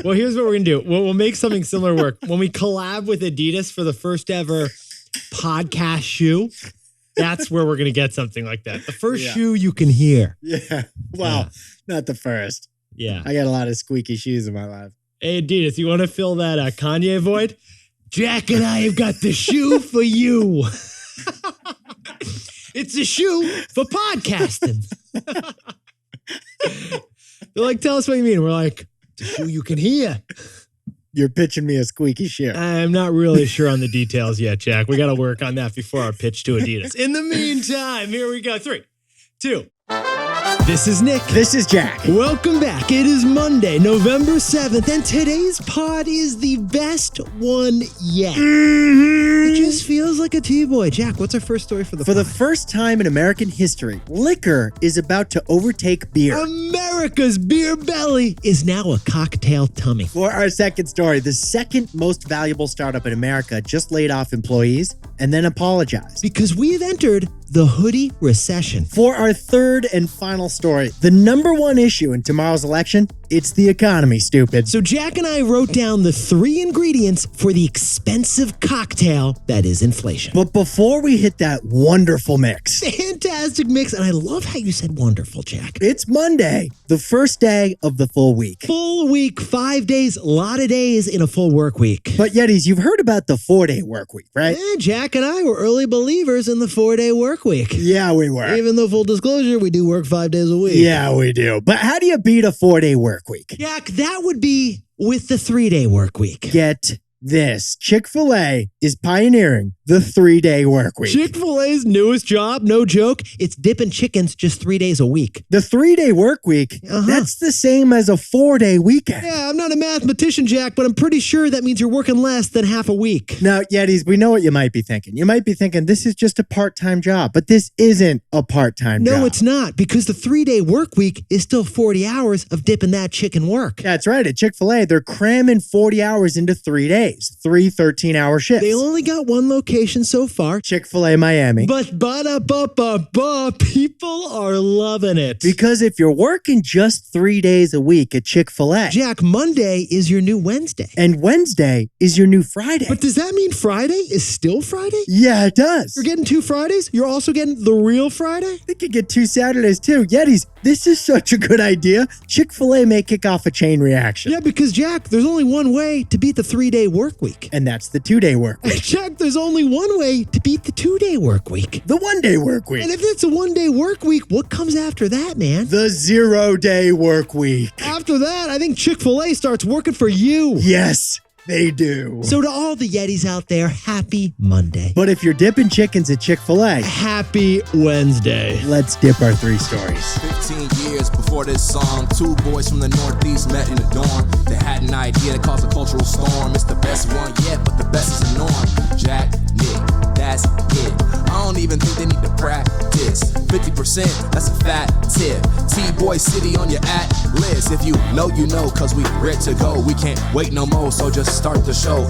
Well, here's what we're going to do. We'll make something similar work. When we collab with Adidas for the first ever podcast shoe, that's where we're going to get something like that. The first shoe you can hear. Yeah. Well, not the first. Yeah. I got a lot of squeaky shoes in my life. Hey, Adidas, you want to fill that Kanye void? Jack and I have got the shoe for you. It's a shoe for podcasting. They're like, tell us what you mean. We're like, it's a shoe you can hear. You're pitching me a squeaky shoe. I'm not really sure on the details yet, Jack. We got to work on that before our pitch to Adidas. In the meantime, here we go. 3, 2. This is Nick. This is Jack. Welcome back. It is Monday, November 7th, and today's pod is the best one yet. It just feels like a T-boy. Jack, what's our first story for the pod? For the first time in American history, liquor is about to overtake beer. America's beer belly is now a cocktail tummy. For our second story, the second most valuable startup in America just laid off employees and then apologized. Because we have entered the hoodie recession. For our third and final story, the number one issue in tomorrow's election, it's the economy, stupid. So Jack and I wrote down the 3 ingredients for the expensive cocktail that is inflation. But before we hit that wonderful mix, Fantastic mix, and I love how you said wonderful, Jack. it's Monday, the first day of the full week. Full week, 5 days, a lot of days in a full work week. But Yetis, you've heard about the 4-day work week, right? Jack and I were early believers in the 4-day work week. Yeah, we were. Even though, full disclosure, we do work 5 days a week. Yeah, we do. But how do you beat a 4-day work week? Jack, that would be with the 3-day work week. Get this. Chick-fil-A is pioneering the 3-day work week. Chick-fil-A's newest job, no joke, it's dipping chickens just 3 days a week. The 3-day work week, that's the same as a 4-day weekend. Yeah, I'm not a mathematician, Jack, but I'm pretty sure that means you're working less than half a week. Now, Yetis, we know what you might be thinking. You might be thinking this is just a part-time job, but this isn't a part-time job. No, it's not, because the 3-day work week is still 40 hours of dipping that chicken work. That's right. At Chick-fil-A, they're cramming 40 hours into 3 days, 3 13-hour shifts. They only got one location so far. Chick-fil-A Miami. But people are loving it. Because if you're working just 3 days a week at Chick-fil-A, Jack, Monday is your new Wednesday. and Wednesday is your new Friday. But does that mean Friday is still Friday? Yeah, it does. You're getting 2 Fridays? You're also getting the real Friday? They could get 2 Saturdays too. Yetis, this is such a good idea. Chick-fil-A may kick off a chain reaction. Yeah, because Jack, there's only one way to beat the 3-day work week. And that's the 2-day work week. Jack, there's only one way to beat the 2-day work week. The 1-day work week. And if it's a 1-day work week, what comes after that, man? The 0-day work week. After that, I think Chick-fil-A starts working for you. Yes, they do. So to all the Yetis out there, happy Monday. But if you're dipping chickens at Chick-fil-A, Happy Wednesday. let's dip our 3 stories. 15 years before this song, 2 boys from the Northeast met in a dorm. They had an idea that caused a cultural storm. It's the best one yet, but the best is the norm. Jack, Nick, that's it. I don't even think they need to practice. 50%, that's a fat tip. T-Boy City on your at-list. If you know, cause we ready to go. We can't wait no more, so just start the show.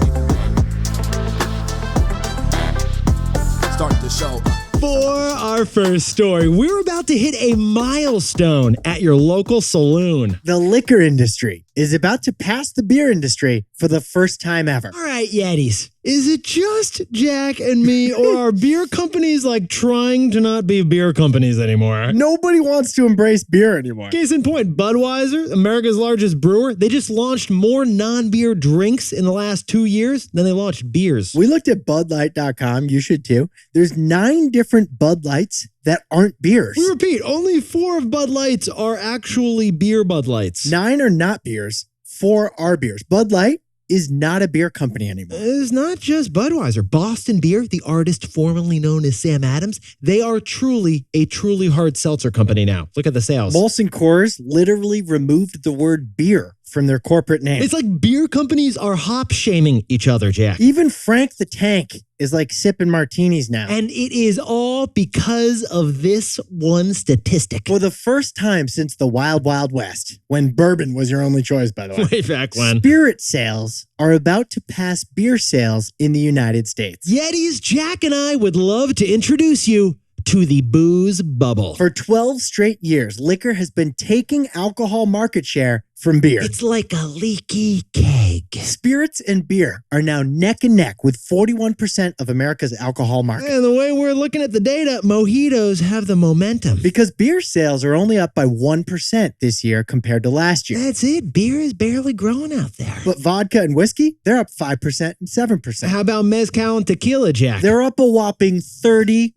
Start the show. For our first story, we're about to hit a milestone at your local saloon. The liquor industry is about to pass the beer industry for the first time ever. All right, Yetis, is it just Jack and me, or are beer companies like trying to not be beer companies anymore? Nobody wants to embrace beer anymore. Case in point, Budweiser, America's largest brewer, they just launched more non-beer drinks in the last 2 years than they launched beers. We looked at BudLight.com. You should too. There's 9 different Bud Lights that aren't beers. We repeat, only 4 of Bud Lights are actually beer Bud Lights. 9 are not beers. 4 are beers. Bud Light is not a beer company anymore. It's not just Budweiser. Boston Beer, the artist formerly known as Sam Adams, they are truly a truly hard seltzer company now. Look at the sales. Molson Coors literally removed the word beer from their corporate name. It's like beer companies are hop shaming each other, Jack. Even Frank the Tank is like sipping martinis now. And it is all because of this one statistic. For the first time since the Wild Wild West, when bourbon was your only choice, by the way. Way back when. Spirit sales are about to pass beer sales in the United States. Yetis, Jack and I would love to introduce you to the booze bubble. For 12 straight years, liquor has been taking alcohol market share from beer. It's like a leaky keg. Spirits and beer are now neck and neck with 41% of America's alcohol market. And the way we're looking at the data, mojitos have the momentum. Because beer sales are only up by 1% this year compared to last year. That's it. Beer is barely growing out there. But vodka and whiskey, they're up 5% and 7%. How about mezcal and tequila, Jack? They're up a whopping 30%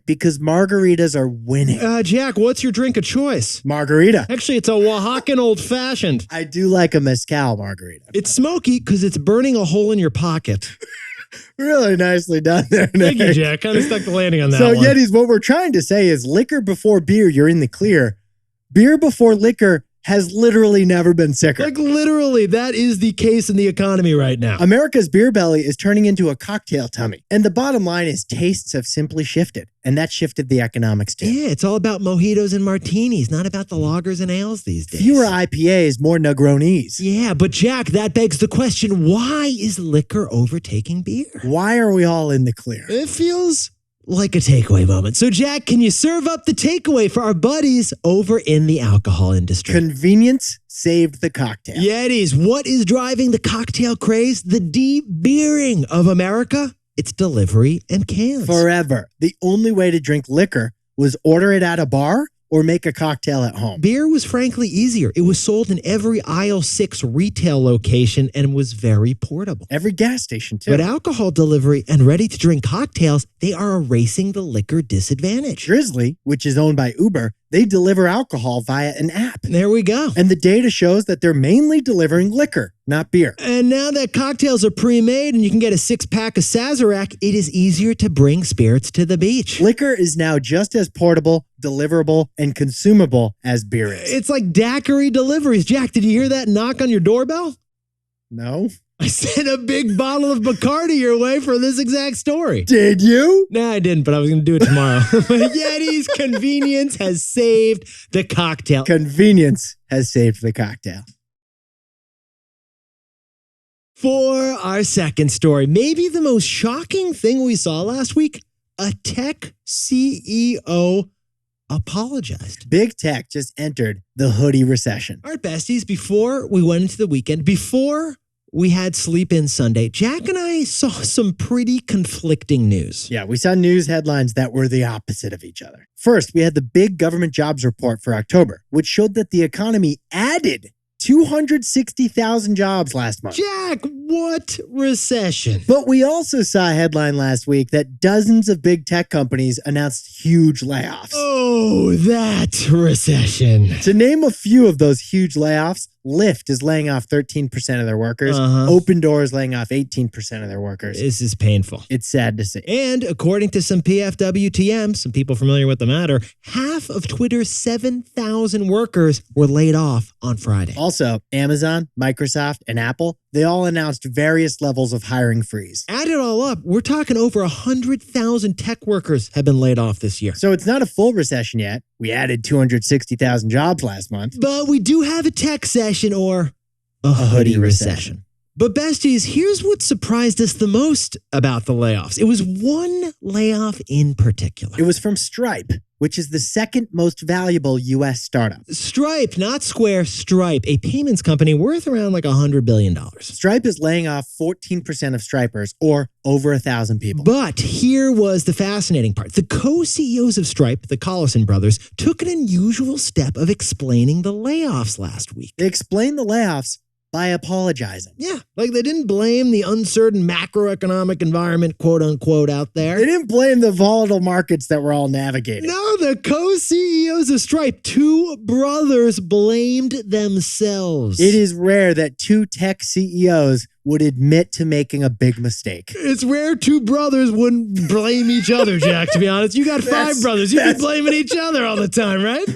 because margaritas are winning. Jack, what's your drink of choice? Margarita. Actually, it's a Oaxacan old-fashioned. I do like a mezcal margarita. It's smoky because it's burning a hole in your pocket. Really nicely done there, Thank Nick. you, Jack. Kind of stuck the landing on that So, one. Yetis, what we're trying to say is liquor before beer, you're in the clear. Beer before liquor has literally never been sicker. Like literally, that is the case in the economy right now. America's beer belly is turning into a cocktail tummy. And the bottom line is tastes have simply shifted. And that shifted the economics too. Yeah, it's all about mojitos and martinis, not about the lagers and ales these days. Fewer IPAs, more Negronis. Yeah, but Jack, that begs the question, why is liquor overtaking beer? Why are we all in the clear? It feels like a takeaway moment. So, Jack, can you serve up the takeaway for our buddies over in the alcohol industry? Convenience saved the cocktail. Yetis, what is driving the cocktail craze? The de-beering of America? It's delivery and cans. Forever. The only way to drink liquor was order it at a bar or make a cocktail at home. Beer was frankly easier. It was sold in every aisle 6 retail location and was very portable. Every gas station, too. But alcohol delivery and ready-to-drink cocktails, they are erasing the liquor disadvantage. Drizzly, which is owned by Uber, they deliver alcohol via an app. There we go. And the data shows that they're mainly delivering liquor, not beer. And now that cocktails are pre-made and you can get a 6-pack of Sazerac, it is easier to bring spirits to the beach. Liquor is now just as portable, deliverable, and consumable as beer is. It's like daiquiri deliveries. Jack, did you hear that knock on your doorbell? No? I sent a big bottle of Bacardi your way for this exact story. Did you? No, I didn't, but I was going to do it tomorrow. Yeti's convenience has saved the cocktail. Convenience has saved the cocktail. For our second story, maybe the most shocking thing we saw last week, a tech CEO apologized. Big tech just entered the hoodie recession. All right, besties, before we went into the weekend, before we had Sleep In Sunday, Jack and I saw some pretty conflicting news. Yeah, we saw news headlines that were the opposite of each other. First, we had the big government jobs report for October, which showed that the economy added 260,000 jobs last month. Jack, what recession? But we also saw a headline last week that dozens of big tech companies announced huge layoffs. Oh, that recession. To name a few of those huge layoffs, LYFT is laying off 13% of their workers. Open Doors laying off 18% of their workers. This is painful. It's sad to see. And according to some PFWTM, some people familiar with the matter, half of Twitter's 7,000 workers were laid off on Friday. Also, Amazon, Microsoft, and Apple, they all announced various levels of hiring freeze. Add it all up, we're talking over 100,000 tech workers have been laid off this year. So it's not a full recession yet. We added 260,000 jobs last month. But we do have a tech session or a hoodie recession. But besties, here's what surprised us the most about the layoffs. It was one layoff in particular. It was from Stripe, which is the second most valuable U.S. startup. Stripe, not Square, Stripe, a payments company worth around like $100 billion. Stripe is laying off 14% of Stripers, or over 1,000 people. But here was the fascinating part. The co-CEOs of Stripe, the Collison brothers, took an unusual step of explaining the layoffs last week. They explained the layoffs by apologizing. Yeah, like they didn't blame the uncertain macroeconomic environment, quote unquote, out there. They didn't blame the volatile markets that we're all navigating. No, the co-CEOs of Stripe, two brothers, blamed themselves. It is rare that two tech CEOs would admit to making a big mistake. It's rare two brothers wouldn't blame each other, Jack, to be honest. You got five brothers. You'd be blaming each other all the time, right?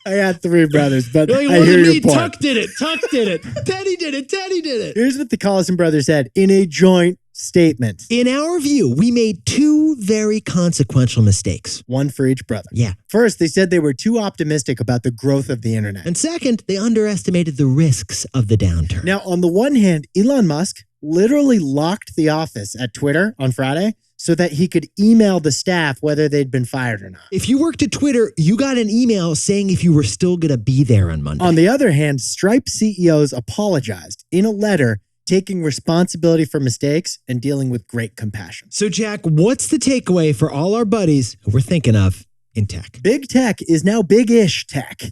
I got three brothers, but like, I hear your point. Tuck did it. Tuck did it. Teddy did it. Teddy did it. Here's what the Collison brothers said in a joint statement. In our view, we made two very consequential mistakes. One for each brother. Yeah. First, they said they were too optimistic about the growth of the internet. And second, they underestimated the risks of the downturn. Now, on the one hand, Elon Musk literally locked the office at Twitter on Friday so that he could email the staff whether they'd been fired or not. If you worked at Twitter, you got an email saying if you were still going to be there on Monday. On the other hand, Stripe CEOs apologized in a letter, taking responsibility for mistakes and dealing with great compassion. So, Jack, what's the takeaway for all our buddies who we're thinking of in tech? Big tech is now big-ish tech.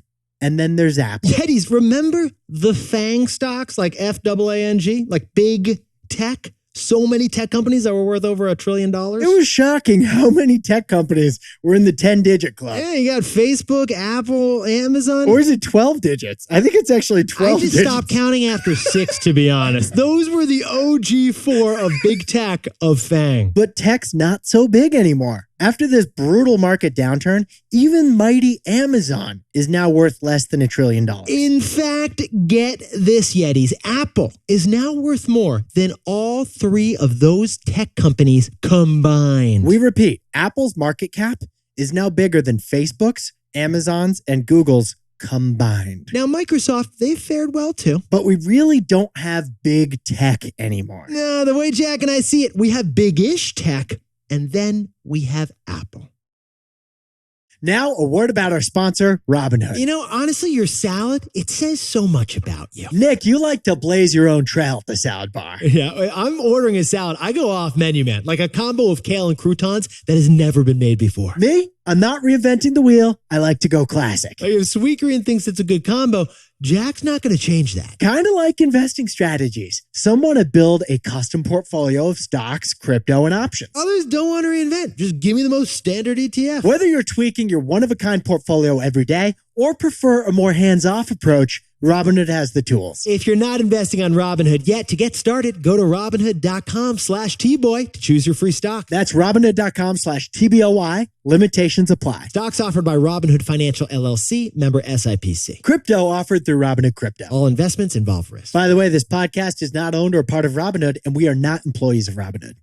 And then there's Apple. Yetis, remember the FANG stocks like FAANG, like big tech? So many tech companies that were worth over $1 trillion. It was shocking how many tech companies were in the 10-digit club. Yeah, you got Facebook, Apple, Amazon. Or is it 12 digits? I think it's actually 12 digits. I just stopped counting after 6, to be honest. Those were the OG 4 of big tech of FANG. But tech's not so big anymore. After this brutal market downturn, even mighty Amazon is now worth less than $1 trillion. In fact, get this, Yetis. Apple is now worth more than all 3 of those tech companies combined. We repeat, Apple's market cap is now bigger than Facebook's, Amazon's, and Google's combined. Now, Microsoft, they've fared well too. But we really don't have big tech anymore. No, the way Jack and I see it, we have big-ish tech, and then we have Apple. Now, a word about our sponsor, Robinhood. You know, honestly, your salad, it says so much about you. Nick, you like to blaze your own trail at the salad bar. Yeah, I'm ordering a salad. I go off menu, man. Like a combo of kale and croutons that has never been made before. Me? I'm not reinventing the wheel. I like to go classic. Like if Sweet Green thinks it's a good combo, Jack's not going to change that. Kind of like investing strategies. Some want to build a custom portfolio of stocks, crypto, and options. Others don't want to reinvent. Just give me the most standard ETF. Whether you're tweaking your one-of-a-kind portfolio every day or prefer a more hands-off approach, Robinhood has the tools. If you're not investing on Robinhood yet, to get started, go to Robinhood.com/TBoy to choose your free stock. That's Robinhood.com/TBOY. Limitations apply. Stocks offered by Robinhood Financial LLC, member SIPC. Crypto offered through Robinhood Crypto. All investments involve risk. By the way, this podcast is not owned or part of Robinhood, and we are not employees of Robinhood.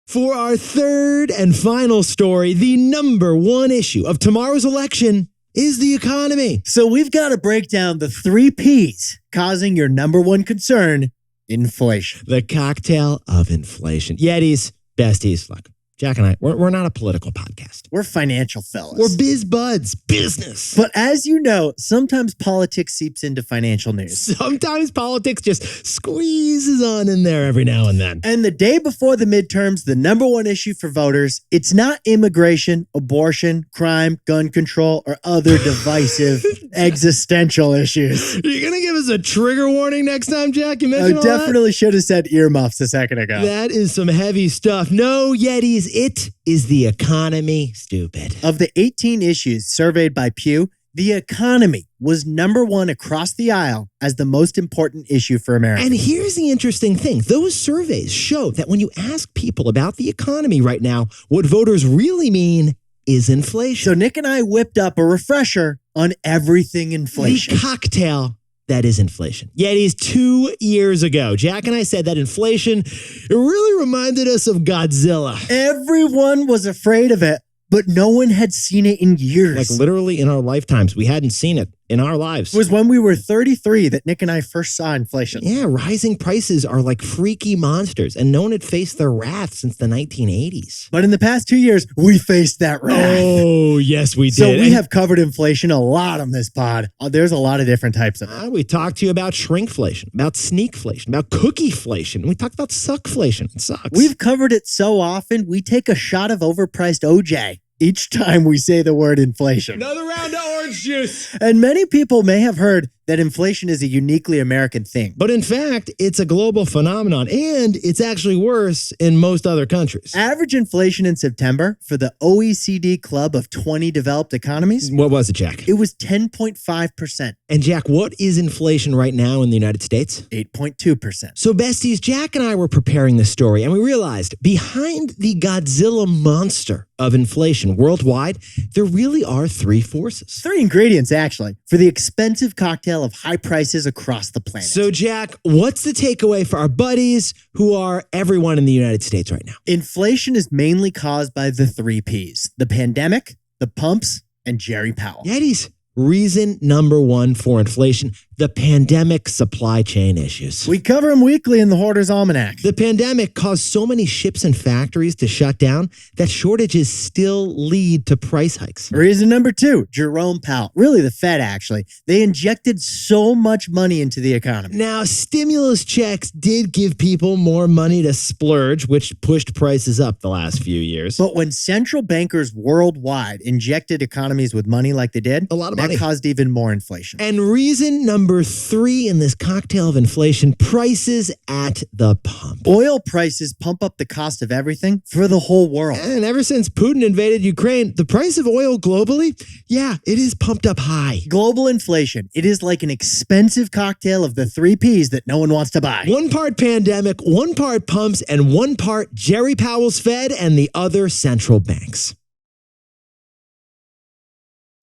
For our third and final story, the number one issue of tomorrow's election is the economy. So we've got to break down the 3 Ps causing your number one concern, inflation. The cocktail of inflation. Yetis, besties, look, Jack and I, we're not a political podcast. We're financial fellas. We're biz buds, business. But as you know, sometimes politics seeps into financial news. Sometimes politics just squeezes on in there every now and then. And the day before the midterms, the number one issue for voters, it's not immigration, abortion, crime, gun control, or other divisive existential issues. You're going to give us a trigger warning next time, Jack? You I mentioned all definitely should have said earmuffs a second ago. that is some heavy stuff. No, Yetis, it is the economy, stupid. Of the 18 issues surveyed by Pew, the economy was number one across the aisle as the most important issue for Americans. And here's the interesting thing. Those surveys show that when you ask people about the economy right now, what voters really mean is inflation. So Nick and I whipped up a refresher on everything inflation. The cocktail that is inflation. Yetis, 2 years ago, Jack and I said that inflation, it really reminded us of Godzilla. Everyone was afraid of it, but no one had seen it in years. Like literally in our lifetimes, we hadn't seen it in our lives. It was when we were 33 that Nick and I first saw inflation. Yeah, rising prices are like freaky monsters, and no one had faced their wrath since the 1980s. But in the past 2 years, we faced that wrath. Oh, yes, we did. So we have covered inflation a lot on this pod. There's a lot of different types of it. We talked to you about shrinkflation, about sneakflation, about cookieflation. We talked about suckflation. It sucks. We've covered it so often, we take a shot of overpriced OJ each time we say the word inflation. Another round of orange juice. And many people may have heard that inflation is a uniquely American thing. But in fact, it's a global phenomenon, and it's actually worse in most other countries. Average inflation in September for the OECD club of 20 developed economies, What was it, Jack? it was 10.5%, And Jack, what is inflation right now in the United States? 8.2%. So besties, Jack and I were preparing this story, and we realized behind the Godzilla monster of inflation worldwide, there really are 3 forces. 3 ingredients, actually, for the expensive cocktail of high prices across the planet. So Jack, what's the takeaway for our buddies who are everyone in the United States right now? Inflation is mainly caused by the 3 Ps, the pandemic, the pumps, and Jerry Powell. Yetis, reason number 1 for inflation, the pandemic supply chain issues. We cover them weekly in the Hoarder's Almanac. The pandemic caused so many ships and factories to shut down that shortages still lead to price hikes. Reason number 2, Jerome Powell, really the Fed actually, they injected so much money into the economy. Now, stimulus checks did give people more money to splurge, which pushed prices up the last few years. But when central bankers worldwide injected economies with money like they did, a lot of money, that caused even more inflation. And reason number 3 in this cocktail of inflation, prices at the pump. Oil prices pump up the cost of everything for the whole world. And ever since Putin invaded Ukraine, the price of oil globally, it is pumped up high. Global inflation, it is like an expensive cocktail of the 3 Ps that no one wants to buy. 1 part pandemic, 1 part pumps, and 1 part Jerry Powell's Fed and the other central banks.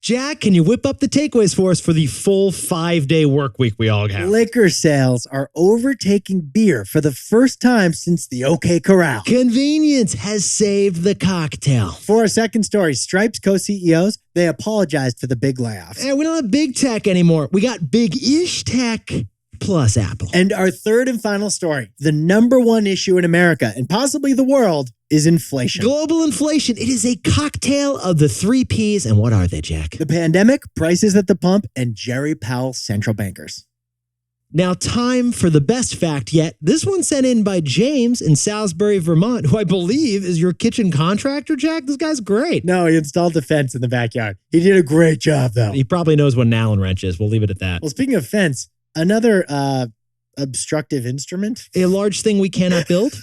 Jack, can you whip up the takeaways for us for the full 5-day work week we all have? Liquor sales are overtaking beer for the first time since the OK Corral. Convenience has saved the cocktail. For our second story, Stripe's co-CEOs, they apologized for the big layoffs. And we don't have big tech anymore. We got big-ish tech plus Apple. And our third and final story, the number 1 issue in America and possibly the world is inflation. Global inflation. It is a cocktail of the 3 Ps. And what are they, Jack? The pandemic, prices at the pump, and Jerry Powell central bankers. Now, time for the best fact yet. This one sent in by James in Salisbury, Vermont, who I believe is your kitchen contractor, Jack. This guy's great. No, he installed a fence in the backyard. He did a great job, though. He probably knows what an Allen wrench is. We'll leave it at that. Well, speaking of fence, another obstructive instrument, a large thing we cannot build,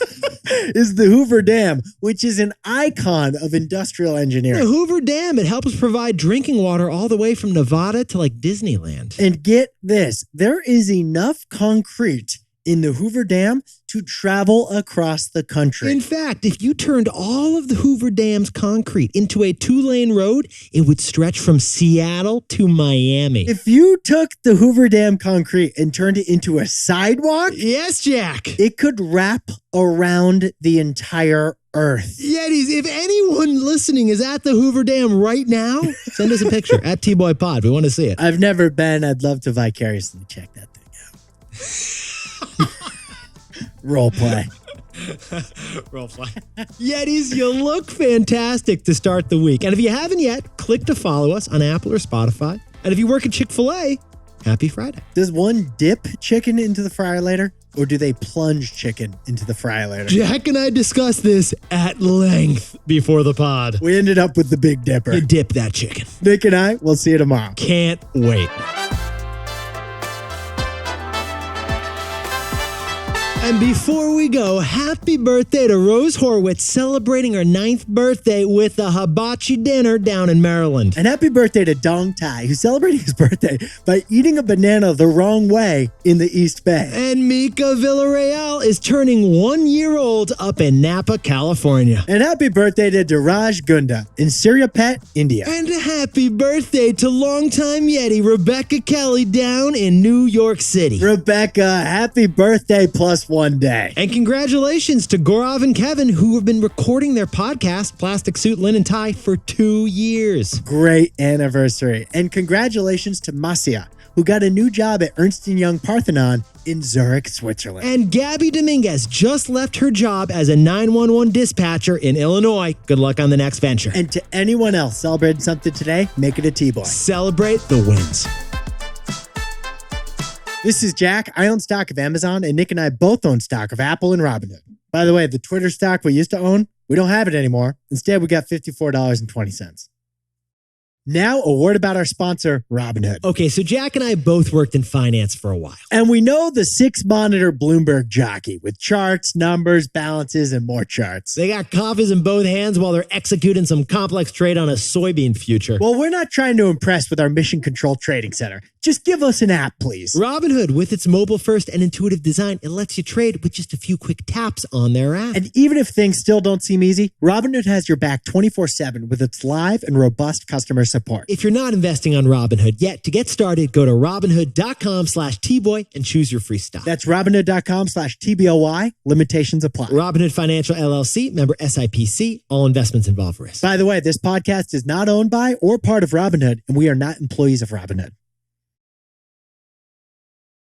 is the Hoover Dam, which is an icon of industrial engineering. The Hoover Dam, it helps provide drinking water all the way from Nevada to like Disneyland. And get this, there is enough concrete in the Hoover Dam to travel across the country. In fact, if you turned all of the Hoover Dam's concrete into a 2-lane road, it would stretch from Seattle to Miami. If you took the Hoover Dam concrete and turned it into a sidewalk, yes, Jack, it could wrap around the entire Earth. Yetis, if anyone listening is at the Hoover Dam right now, send us a picture at T-Boy Pod. We want to see it. I've never been. I'd love to vicariously check that thing out. Role play. Role play. Yetis, you look fantastic to start the week. And if you haven't yet, click to follow us on Apple or Spotify. And if you work at Chick-fil-A, happy Friday. Does one dip chicken into the fryer later, or do they plunge chicken into the fryer later? Jack and I discussed this at length before the pod. We ended up with the Big Dipper. You dip that chicken. Nick and I, we'll see you tomorrow. Can't wait. And before we go, happy birthday to Rose Horwitz, celebrating her 9th birthday with a hibachi dinner down in Maryland. And happy birthday to Dong Tai, who's celebrating his birthday by eating a banana the wrong way in the East Bay. And Mika Villarreal is turning 1 year old up in Napa, California. And happy birthday to Diraj Gunda in Siriyapet, India. And a happy birthday to longtime Yeti Rebecca Kelly down in New York City. Rebecca, happy birthday plus 1 day. And congratulations to Gaurav and Kevin, who have been recording their podcast, Plastic Suit, Linen Tie, for 2 years. Great anniversary. And congratulations to Masia, who got a new job at Ernst & Young Parthenon in Zurich, Switzerland. And Gabby Dominguez just left her job as a 911 dispatcher in Illinois. Good luck on the next venture. And to anyone else celebrating something today, make it a T-Boy. Celebrate the wins. This is Jack. I own stock of Amazon, and Nick and I both own stock of Apple and Robinhood. By the way, the Twitter stock we used to own, we don't have it anymore. Instead, we got $54.20. Now, a word about our sponsor, Robinhood. Okay, so Jack and I both worked in finance for a while. And we know the 6-monitor Bloomberg jockey with charts, numbers, balances, and more charts. They got coffees in both hands while they're executing some complex trade on a soybean future. Well, we're not trying to impress with our mission control trading center. Just give us an app, please. Robinhood, with its mobile-first and intuitive design, it lets you trade with just a few quick taps on their app. And even if things still don't seem easy, Robinhood has your back 24/7 with its live and robust customer support. If you're not investing on Robinhood yet, to get started, go to Robinhood.com/Tboy and choose your free stock. That's Robinhood.com/TBOY. Limitations apply. Robinhood Financial LLC, member SIPC. All investments involve risk. By the way, this podcast is not owned by or part of Robinhood, and we are not employees of Robinhood.